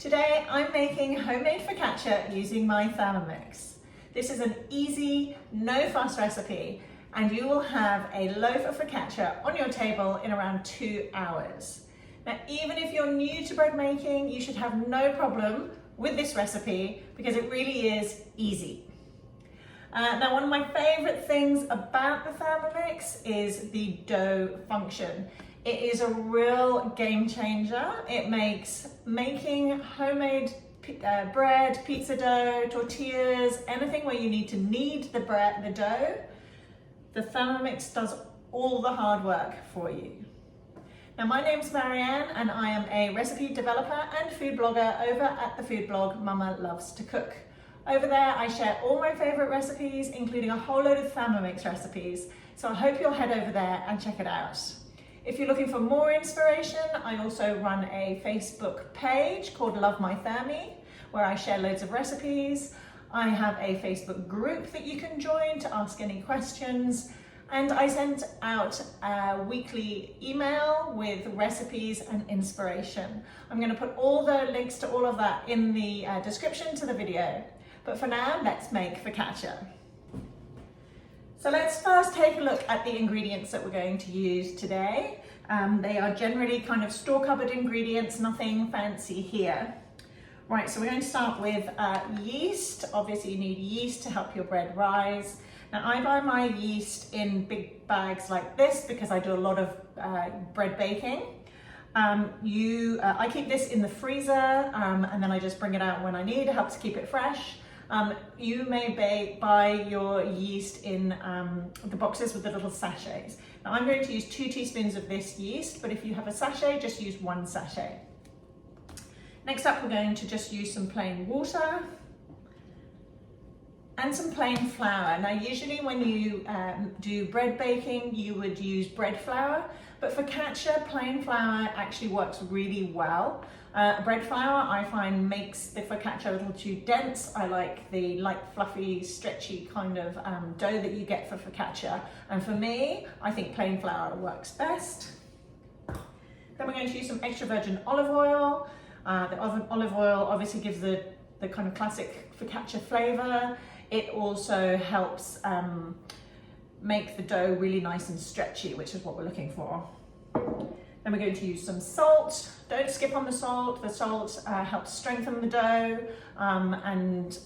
Today I'm making homemade focaccia using my Thermomix. This is an easy, no fuss recipe and you will have a loaf of focaccia on your table in around 2 hours. Now even if you're new to bread making, you should have no problem with this recipe because it really is easy. Now one of my favourite things about the Thermomix is the dough function. It is a real game changer. It makes making homemade bread, pizza dough, tortillas, anything where you need to knead the dough, the Thermomix does all the hard work for you. Now my name's Marianne and I am a recipe developer and food blogger over at the food blog Mama Loves to Cook. Over there I share all my favourite recipes, including a whole load of Thermomix recipes, so I hope you'll head over there and check it out. If you're looking for more inspiration, I also run a Facebook page called Love My Thermi, where I share loads of recipes. I have a Facebook group that you can join to ask any questions, and I send out a weekly email with recipes and inspiration. I'm going to put all the links to all of that in the description to the video. But for now, let's make focaccia. So let's first take a look at the ingredients that we're going to use today. They are generally kind of store cupboard ingredients, nothing fancy here. Right, so we're going to start with yeast. Obviously you need yeast to help your bread rise. Now I buy my yeast in big bags like this because I do a lot of bread baking. I keep this in the freezer and then I just bring it out when I need. It helps keep it fresh. You may buy your yeast in the boxes with the little sachets. Now I'm going to use 2 teaspoons of this yeast, but if you have a sachet, just use 1 sachet. Next up, we're going to just use some plain water and some plain flour. Now usually when you do bread baking, you would use bread flour, but for focaccia, plain flour actually works really well. Bread flour I find makes the focaccia a little too dense. I like the light, fluffy, stretchy kind of dough that you get for focaccia. And for me, I think plain flour works best. Then we're going to use some extra virgin olive oil. The olive oil obviously gives the kind of classic focaccia flavor. It also helps make the dough really nice and stretchy, which is what we're looking for. Then we're going to use some salt. Don't skip on the salt. The salt helps strengthen the dough and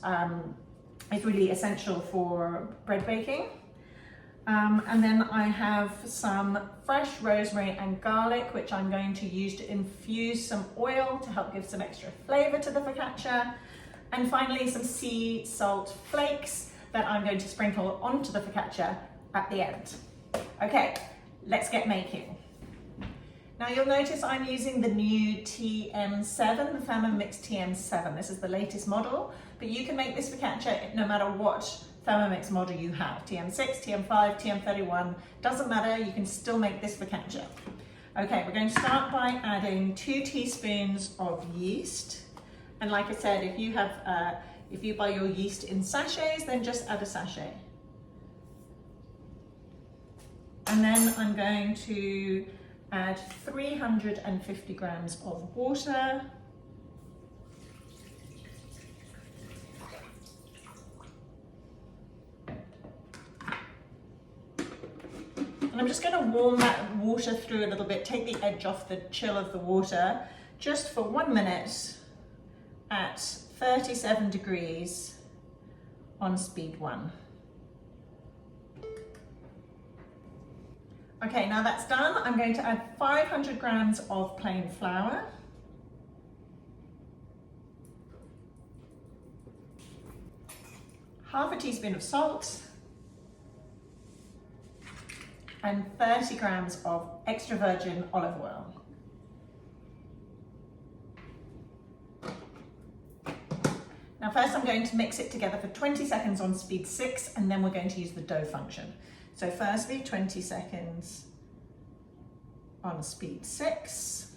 is really essential for bread baking. And then I have some fresh rosemary and garlic, which I'm going to use to infuse some oil to help give some extra flavor to the focaccia. And finally, some sea salt flakes that I'm going to sprinkle onto the focaccia at the end. Okay, let's get making. Now you'll notice I'm using the new TM7, the Thermomix TM7. This is the latest model, but you can make this focaccia no matter what Thermomix model you have. TM6, TM5, TM31, doesn't matter, you can still make this focaccia. Okay, we're going to start by adding 2 teaspoons of yeast. And like I said, if you buy your yeast in sachets, then just add a sachet. And then I'm going to add 350 grams of water. And I'm just going to warm that water through a little bit, take the edge off the chill of the water, just for 1 minute at 37 degrees on speed 1. Okay, now that's done. I'm going to add 500 grams of plain flour. Half a teaspoon of salt. And 30 grams of extra virgin olive oil. Now first I'm going to mix it together for 20 seconds on speed 6 and then we're going to use the dough function. So firstly 20 seconds on speed 6.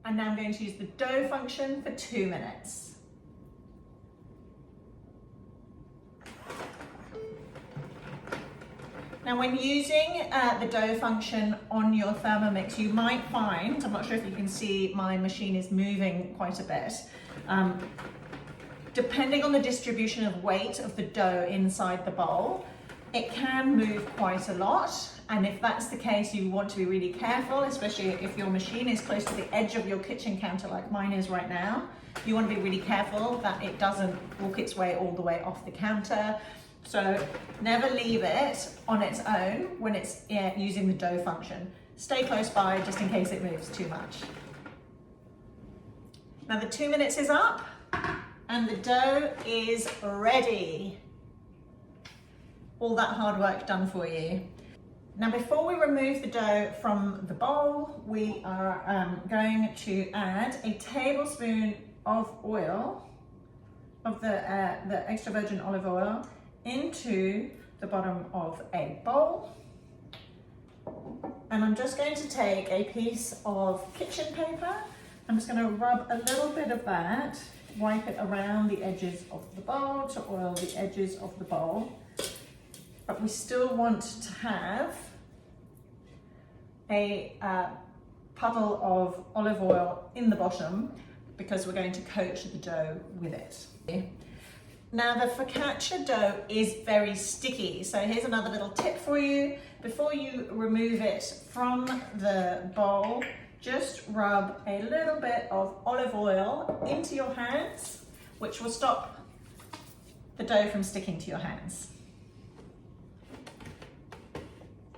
And now I'm going to use the dough function for 2 minutes. Now when using the dough function on your Thermomix, you might find, I'm not sure if you can see, my machine is moving quite a bit. Depending on the distribution of weight of the dough inside the bowl, it can move quite a lot. And if that's the case, you want to be really careful, especially if your machine is close to the edge of your kitchen counter like mine is right now. You want to be really careful that it doesn't walk its way all the way off the counter. So never leave it on its own when it's using the dough function. Stay close by just in case it moves too much. Now the 2 minutes is up and the dough is ready. All that hard work done for you. Now before we remove the dough from the bowl, we are going to add a tablespoon of oil, of the extra virgin olive oil, into the bottom of a bowl. And I'm just going to take a piece of kitchen paper. I'm just going to rub a little bit of that, wipe it around the edges of the bowl to oil the edges of the bowl. But we still want to have a puddle of olive oil in the bottom because we're going to coat the dough with it. Now the focaccia dough is very sticky, so here's another little tip for you. Before you remove it from the bowl, just rub a little bit of olive oil into your hands, which will stop the dough from sticking to your hands.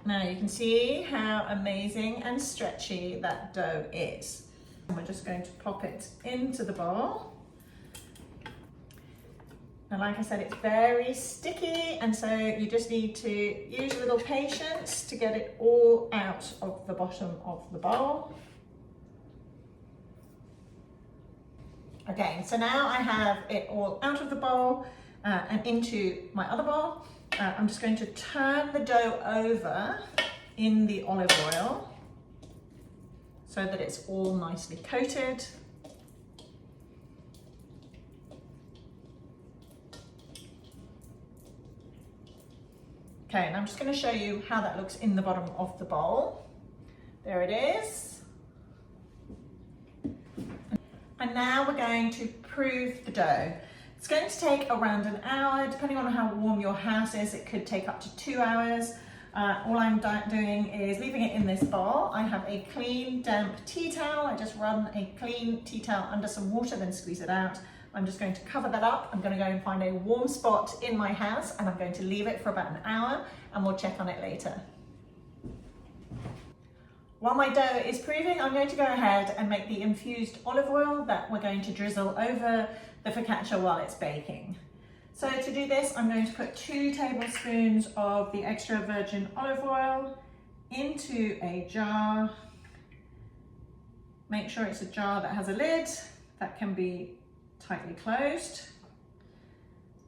Now you can see how amazing and stretchy that dough is. And we're just going to pop it into the bowl. And like I said, it's very sticky, and so you just need to use a little patience to get it all out of the bottom of the bowl. Okay, so now I have it all out of the bowl and into my other bowl. I'm just going to turn the dough over in the olive oil so that it's all nicely coated. Okay, and I'm just going to show you how that looks in the bottom of the bowl. There it is. And now we're going to prove the dough. It's going to take around an hour, depending on how warm your house is. It could take up to 2 hours. All I'm doing is leaving it in this bowl. I have a clean, damp tea towel. I just run a clean tea towel under some water, then squeeze it out. I'm just going to cover that up. I'm going to go and find a warm spot in my house, and I'm going to leave it for about an hour, and we'll check on it later. While my dough is proving, I'm going to go ahead and make the infused olive oil that we're going to drizzle over the focaccia while it's baking. So to do this, I'm going to put 2 tablespoons of the extra virgin olive oil into a jar. Make sure it's a jar that has a lid that can be tightly closed.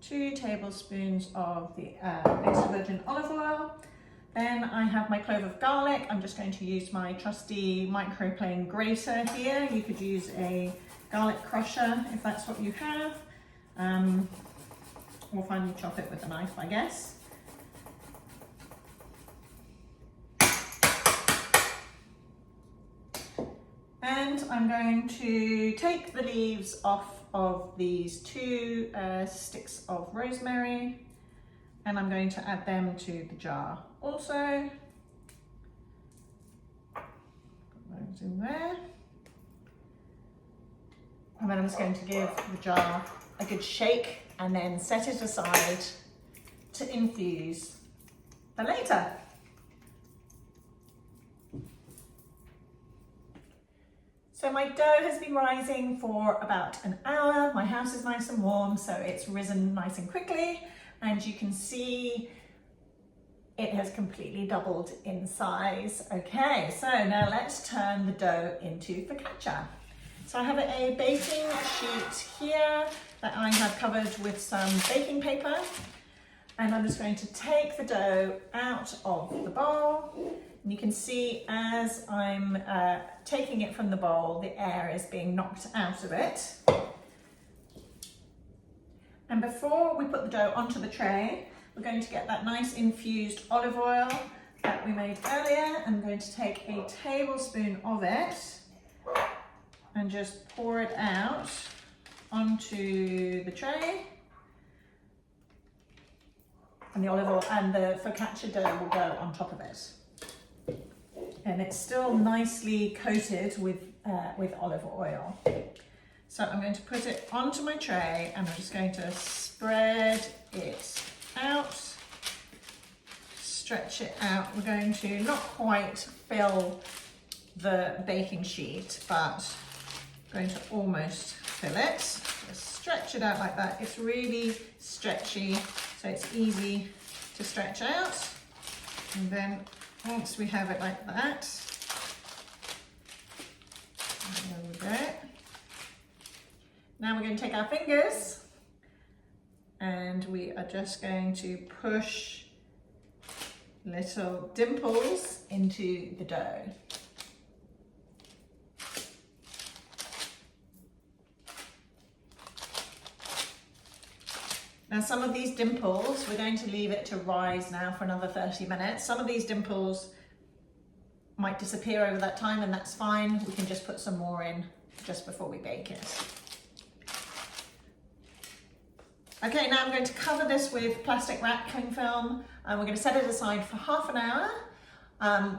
2 tablespoons of the extra virgin olive oil. Then I have my clove of garlic. I'm just going to use my trusty microplane grater here. You could use a garlic crusher if that's what you have. Or finally chop it with a knife, I guess. And I'm going to take the leaves off of these 2 sticks of rosemary, and I'm going to add them to the jar also. Put those in there. And then I'm just going to give the jar a good shake and then set it aside to infuse for later. So my dough has been rising for about an hour. My house is nice and warm, so it's risen nice and quickly. And you can see it has completely doubled in size. Okay, so now let's turn the dough into focaccia. So I have a baking sheet here that I have covered with some baking paper. And I'm just going to take the dough out of the bowl. And you can see as I'm taking it from the bowl, the air is being knocked out of it. And before we put the dough onto the tray, we're going to get that nice infused olive oil that we made earlier. I'm going to take a tablespoon of it and just pour it out onto the tray. And the olive oil and the focaccia dough will go on top of it. And it's still nicely coated with olive oil. So I'm going to put it onto my tray and I'm just going to spread it out, stretch it out. We're going to not quite fill the baking sheet, but I'm going to almost fill it. Just stretch it out like that. It's really stretchy, so it's easy to stretch out. And then once we have it like that, there we go. Now we're going to take our fingers and we are just going to push little dimples into the dough. Now some of these dimples, we're going to leave it to rise now for another 30 minutes. Some of these dimples might disappear over that time and that's fine. We can just put some more in just before we bake it. Okay, now I'm going to cover this with plastic wrap cling film and we're going to set it aside for half an hour.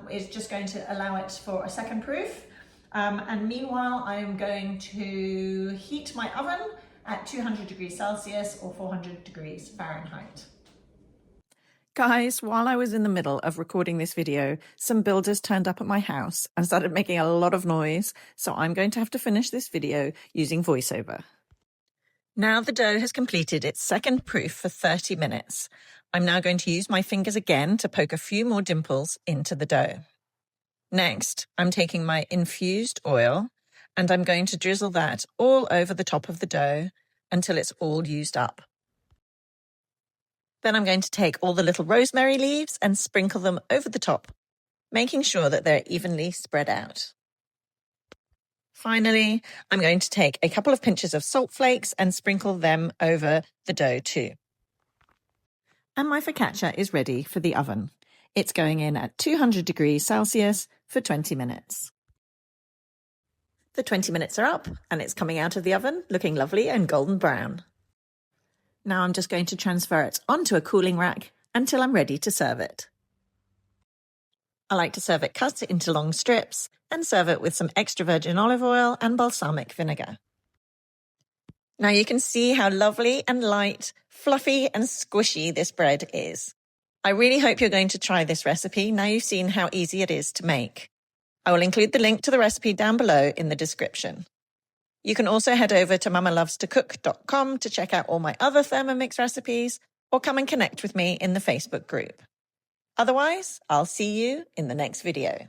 It's just going to allow it for a second proof. And meanwhile, I'm going to heat my oven at 200 degrees Celsius or 400 degrees Fahrenheit. Guys, while I was in the middle of recording this video, some builders turned up at my house and started making a lot of noise, so I'm going to have to finish this video using VoiceOver. Now the dough has completed its second proof for 30 minutes. I'm now going to use my fingers again to poke a few more dimples into the dough. Next, I'm taking my infused oil and I'm going to drizzle that all over the top of the dough until it's all used up. Then I'm going to take all the little rosemary leaves and sprinkle them over the top, making sure that they're evenly spread out. Finally, I'm going to take a couple of pinches of salt flakes and sprinkle them over the dough too. And my focaccia is ready for the oven. It's going in at 200 degrees Celsius for 20 minutes. The 20 minutes are up and it's coming out of the oven looking lovely and golden brown. Now I'm just going to transfer it onto a cooling rack until I'm ready to serve it. I like to serve it cut into long strips and serve it with some extra virgin olive oil and balsamic vinegar. Now you can see how lovely and light, fluffy and squishy this bread is. I really hope you're going to try this recipe now you've seen how easy it is to make. I will include the link to the recipe down below in the description. You can also head over to mamalovetocook.com to check out all my other Thermomix recipes or come and connect with me in the Facebook group. Otherwise, I'll see you in the next video.